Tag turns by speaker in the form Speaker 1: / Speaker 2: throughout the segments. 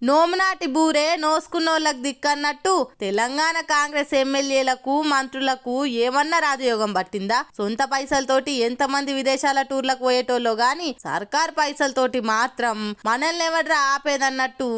Speaker 1: నోమునాటి బూరే నోసుకున్నోళ్ళకి దిక్కన్నట్టు తెలంగాణ కాంగ్రెస్ ఎమ్మెల్యేలకు మంత్రులకు ఏమన్నా రాజయోగం పట్టిందా? సొంత పైసలతోటి ఎంతమంది విదేశాల టూర్లకు పోయేటోళ్ళో గాని సర్కార్ పైసలతోటి మాత్రం మనల్ని ఎవడ్రా ఆపేదన్నట్టు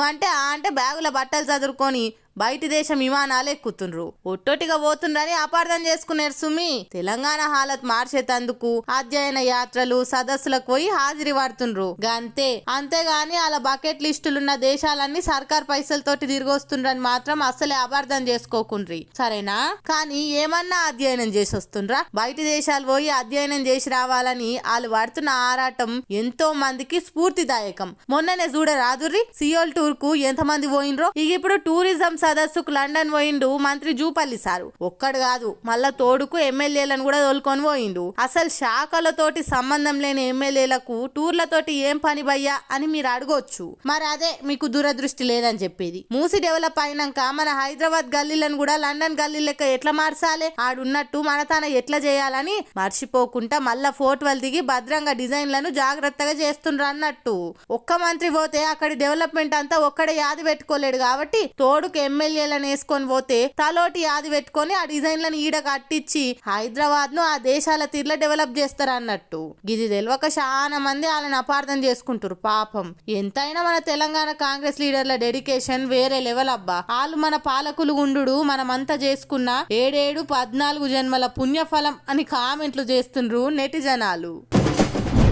Speaker 1: అంటే బ్యాగుల బట్టలు చదురుకొని బయటి దేశం విమానాలు ఎక్కుతుండ్రు. ఒట్టొట్టిగా పోతుండ్రని అపార్థం చేసుకునేరు సుమి. తెలంగాణ హాలత్ మార్చేతందుకు అధ్యయన యాత్రలు సదస్సులకు పోయి హాజరీ పడుతుండ్రు గంతే. అంతేగాని అలా బకెట్ లిస్టులున్న దేశాలన్నీ సర్కార్ పైసలతోటి తిరిగొస్తుండ్రని మాత్రం అస్సలే అపార్థం చేసుకోకుండ్రి, సరేనా? కానీ ఏమన్నా అధ్యయనం చేసి వస్తుండ్రా? బయటి దేశాలు పోయి అధ్యయనం చేసి రావాలని వాళ్ళు పడుతున్న ఆరాటం ఎంతో మందికి స్ఫూర్తిదాయకం. మొన్ననే చూడరాదుర్రి సియోల్ టూర్ కు ఎంతమంది పోయినరో. ఇప్పుడు టూరిజం సదస్సుకు లండన్ పోయిండు మంత్రి జూపల్లి సారు. ఒక్కడు కాదు, మళ్ళా తోడుకు ఎమ్మెల్యేలను కూడా తోలుకొని పోయిండు. అసలు శాఖలతోటి సంబంధం లేని ఎమ్మెల్యేలకు టూర్లతోటి ఏం పని భయ్యా అని మీరు అడగొచ్చు. మరి అదే మీకు దూరదృష్టి లేదని చెప్పేది. మూసి డెవలప్ అయినాక మన హైదరాబాద్ గల్లీలను కూడా లండన్ గల్లీ లెక్క ఎట్లా మార్చాలి, ఆడున్నట్టు మన తన ఎట్లా చేయాలని మర్చిపోకుండా మళ్ళా ఫోటోలు దిగి భద్రంగా డిజైన్లను జాగ్రత్తగా చేస్తుండ్రు అన్నట్టు. ఒక్క మంత్రి పోతే అక్కడి డెవలప్మెంట్ అంతా ఒక్కడే యాది పెట్టుకోలేడు కాబట్టి తోడుకు ఎమ్మెల్యేలను వేసుకొని పోతే తలోటి యాది పెట్టుకొని ఆ డిజైన్లను ఈడ కట్టించి హైదరాబాద్ ను ఆ దేశాల తీర్ల డెవలప్ చేస్తారు అన్నట్టు. ఇది తెలియక చాలా మంది వాళ్ళని అపార్థం చేసుకుంటారు పాపం. ఎంతైనా మన తెలంగాణ కాంగ్రెస్ లీడర్ల డెడికేషన్ వేరే లెవెల్ అబ్బా. వాళ్ళు మన పాలకులు గుండు మనమంతా చేసుకున్న 7-14 జన్మల పుణ్యఫలం అని కామెంట్లు చేస్తుండ్రు నెటిజనాలు.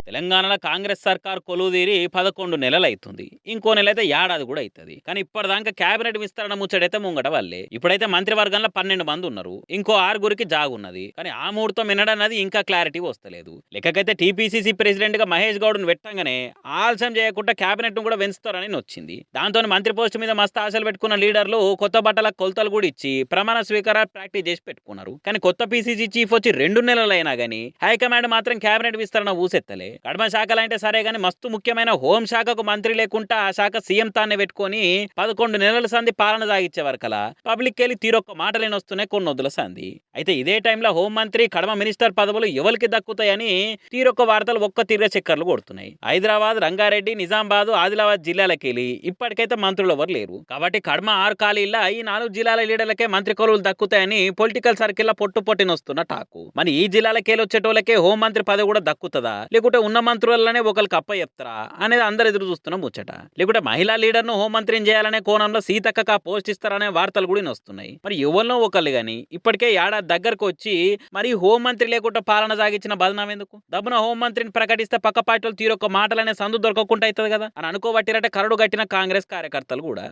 Speaker 2: తెలంగాణలో కాంగ్రెస్ సర్కార్ కొలువుదీరి 11 నెలలు అవుతుంది. ఇంకో నెల అయితే ఏడాది కూడా అవుతుంది. కానీ ఇప్పటిదాకా కేబినెట్ విస్తరణ ముచ్చడైతే ముంగట వల్లే. ఇప్పుడైతే మంత్రివర్గంలో 12 మంది ఉన్నారు, ఇంకో 6 జాగున్నది. కానీ ఆ మూడుతో మినడన్నది ఇంకా క్లారిటీ వస్తలేదు. లెక్కకైతే టీపీసీసీ ప్రెసిడెంట్ గా మహేష్ గౌడ్ను పెట్టంగానే ఆలస్యం చేయకుండా కేబినెట్ ను కూడా పెంచుతారని వచ్చింది. దాంతో మంత్రి పోస్టు మీద మస్తు ఆశలు పెట్టుకున్న లీడర్లు కొత్త బట్టల కొలతలు కూడా ఇచ్చి ప్రమాణ స్వీకార ప్రాక్టీస్ చేసి పెట్టుకున్నారు. కానీ కొత్త పీసీసీ చీఫ్ వచ్చి 2 నెలలు అయినా గానీ హైకమాండ్ మాత్రం కేబినెట్ విస్తరణ ఊసెత్తలే. కడమ శాఖలు అంటే సరే గానీ మస్తు ముఖ్యమైన హోం శాఖకు మంత్రి లేకుండా ఆ శాఖ సీఎం తానే పెట్టుకొని 11 నెలల సంధి పాలన సాగించే వరకలా పబ్లిక్ వెళ్ళి తీరొక్క మాటలేని వస్తున్నాయి కొన్ని వద్దుల సంధి. అయితే ఇదే టైంలో హోం మంత్రి కడమ మినిస్టర్ పదవులు ఎవరికి దక్కుతాయని తీరొక్క వార్తలు ఒక్క తీర చక్కర్లు కొడుతున్నాయి. హైదరాబాద్, రంగారెడ్డి, నిజామాబాద్, ఆదిలాబాద్ జిల్లాలకు వెళ్ళి ఇప్పటికైతే మంత్రులు ఎవరు లేరు కాబట్టి కడమ 6 ఖాళీల్లో ఈ 4 జిల్లాల లీడర్లకే మంత్రి కొలువులు దక్కుతాయని పొలిటికల్ సర్కిల్ పొట్టినొస్తున్న టాకు. మరి ఈ జిల్లాలకి వెళ్ళి వచ్చేటోళ్ళకే హోం మంత్రి పదవి కూడా దక్కుతుందా, లేకుంటే ఉన్న మంత్రులనే ఒకరికి అప్ప చెప్తారా అనేది అందరు ఎదురు చూస్తున్న ముచ్చట. లేకుంటే మహిళా లీడర్ ను హోంమంత్రిని చేయాలనే కోణంలో సీతక్కకు పోస్ట్ ఇస్తారనే వార్తలు కూడా వస్తున్నాయి. మరి ఎవరినో ఒకళ్ళు గాని ఇప్పటికే ఏడాది దగ్గరకు వచ్చి మరి హోంమంత్రి లేకుండా పాలన సాగించిన బదనాం ఎందుకు? దబ్బున హోంమంత్రిని ప్రకటిస్తే పక్క పార్టీలు తీరొక్క మాటలనే సందు దొరకకుండా అవుతుంది కదా అని అనుకోబట్టిరట కరడు గట్టిన కాంగ్రెస్ కార్యకర్తలు కూడా.